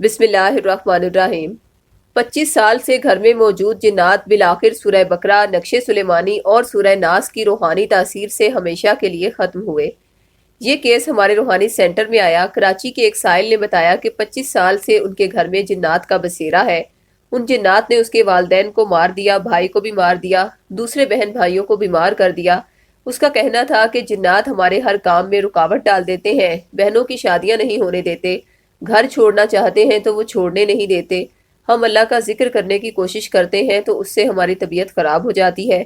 بسم اللہ الرحمن الرحیم۔ 25 سال سے گھر میں موجود جنات بالآخر سورہ بقرہ، نقش سلیمانی اور سورہ ناس کی روحانی تاثیر سے ہمیشہ کے لیے ختم ہوئے۔ یہ کیس ہمارے روحانی سینٹر میں آیا۔ کراچی کے ایک سائل نے بتایا کہ 25 سال سے ان کے گھر میں جنات کا بسیرا ہے۔ ان جنات نے اس کے والدین کو مار دیا، بھائی کو بھی مار دیا، دوسرے بہن بھائیوں کو بیمار کر دیا۔ اس کا کہنا تھا کہ جنات ہمارے ہر کام میں رکاوٹ ڈال دیتے ہیں، بہنوں کی شادیاں نہیں ہونے دیتے، گھر چھوڑنا چاہتے ہیں تو وہ چھوڑنے نہیں دیتے، ہم اللہ کا ذکر کرنے کی کوشش کرتے ہیں تو اس سے ہماری طبیعت خراب ہو جاتی ہے،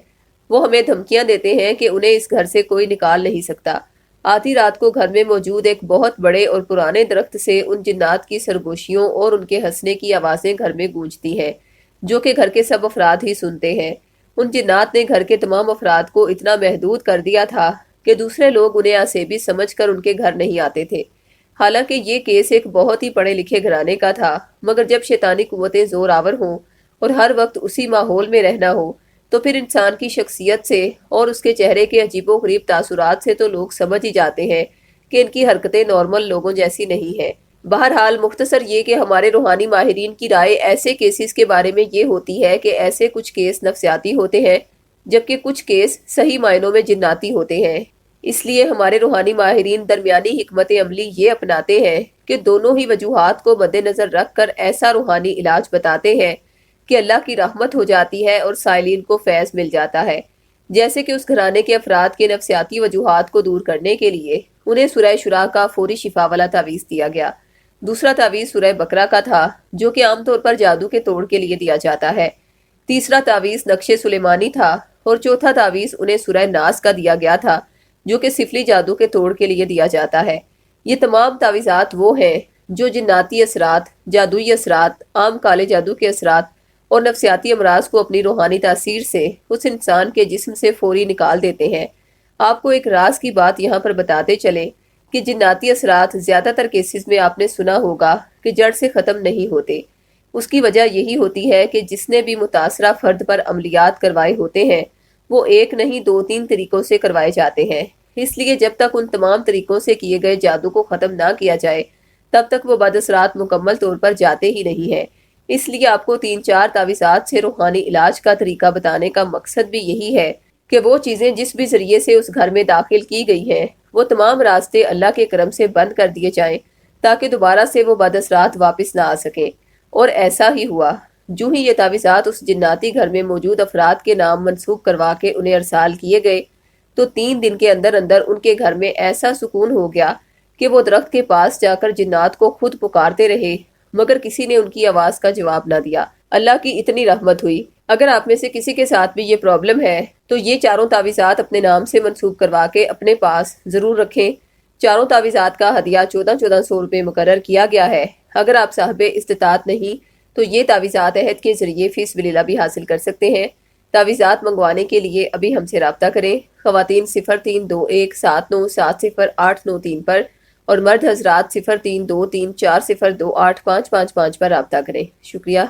وہ ہمیں دھمکیاں دیتے ہیں کہ انہیں اس گھر سے کوئی نکال نہیں سکتا۔ آدھی رات کو گھر میں موجود ایک بہت بڑے اور پرانے درخت سے ان جنات کی سرگوشیوں اور ان کے ہنسنے کی آوازیں گھر میں گونجتی ہیں، جو کہ گھر کے سب افراد ہی سنتے ہیں۔ ان جنات نے گھر کے تمام افراد کو اتنا محدود کر دیا تھا کہ دوسرے لوگ انہیں عصبی سمجھ کر ان کے گھر نہیں آتے تھے۔ حالانکہ یہ کیس ایک بہت ہی پڑھے لکھے گھرانے کا تھا، مگر جب شیطانی قوتیں زور آور ہوں اور ہر وقت اسی ماحول میں رہنا ہو تو پھر انسان کی شخصیت سے اور اس کے چہرے کے عجیب و غریب تاثرات سے تو لوگ سمجھ ہی جاتے ہیں کہ ان کی حرکتیں نارمل لوگوں جیسی نہیں ہیں۔ بہرحال مختصر یہ کہ ہمارے روحانی ماہرین کی رائے ایسے کیسز کے بارے میں یہ ہوتی ہے کہ ایسے کچھ کیس نفسیاتی ہوتے ہیں جبکہ کچھ کیس صحیح معنوں میں جناتی ہوتے ہیں۔ اس لیے ہمارے روحانی ماہرین درمیانی حکمت عملی یہ اپناتے ہیں کہ دونوں ہی وجوہات کو مد نظر رکھ کر ایسا روحانی علاج بتاتے ہیں کہ اللہ کی رحمت ہو جاتی ہے اور سائلین کو فیض مل جاتا ہے۔ جیسے کہ اس گھرانے کے افراد کے نفسیاتی وجوہات کو دور کرنے کے لیے انہیں سورہ شورا کا فوری شفا والا تعویذ دیا گیا۔ دوسرا تعویذ سورہ بقرہ کا تھا جو کہ عام طور پر جادو کے توڑ کے لیے دیا جاتا ہے۔ تیسرا تعویذ نقش سلیمانی تھا اور چوتھا تعویذ انہیں سورہ ناس کا دیا گیا تھا جو کہ سفلی جادو کے توڑ کے لیے دیا جاتا ہے۔ یہ تمام تعویذات وہ ہیں جو جناتی اثرات، جادوئی اثرات، عام کالے جادو کے اثرات اور نفسیاتی امراض کو اپنی روحانی تاثیر سے اس انسان کے جسم سے فوری نکال دیتے ہیں۔ آپ کو ایک راز کی بات یہاں پر بتاتے چلیں کہ جناتی اثرات زیادہ تر کیسز میں آپ نے سنا ہوگا کہ جڑ سے ختم نہیں ہوتے۔ اس کی وجہ یہی ہوتی ہے کہ جس نے بھی متاثرہ فرد پر عملیات کروائے ہوتے ہیں وہ ایک نہیں 2-3 طریقوں سے کروائے جاتے ہیں۔ اس لیے جب تک ان تمام طریقوں سے کیے گئے جادو کو ختم نہ کیا جائے تب تک وہ بد اثرات مکمل طور پر جاتے ہی نہیں ہیں۔ اس لیے آپ کو 3-4 تعویذات سے روحانی علاج کا طریقہ بتانے کا مقصد بھی یہی ہے کہ وہ چیزیں جس بھی ذریعے سے اس گھر میں داخل کی گئی ہیں وہ تمام راستے اللہ کے کرم سے بند کر دیے جائیں تاکہ دوبارہ سے وہ بد اثرات واپس نہ آ سکیں۔ اور ایسا ہی ہوا۔ جو ہی یہ تعویذات اس جناتی گھر میں موجود افراد کے نام منسوخ کروا کے انہیں ارسال کیے گئے تو 3 دن کے اندر اندر ان کے گھر میں ایسا سکون ہو گیا کہ وہ درخت کے پاس جا کر جنات کو خود پکارتے رہے مگر کسی نے ان کی آواز کا جواب نہ دیا۔ اللہ کی اتنی رحمت ہوئی۔ اگر آپ میں سے کسی کے ساتھ بھی یہ پرابلم ہے تو یہ چاروں تعویذات اپنے نام سے منسوخ کروا کے اپنے پاس ضرور رکھیں۔ چاروں تعویذات کا ہدیہ 1400 روپے مقرر کیا گیا ہے۔ اگر آپ صاحب استطاعت نہیں تو یہ تعویذات عہد کے ذریعے فی سبیل اللہ بھی حاصل کر سکتے ہیں۔ تعویذات منگوانے کے لیے ابھی ہم سے رابطہ کریں۔ خواتین 0321797089 پر اور مرد حضرات 0323402855 پر رابطہ کریں۔ شکریہ۔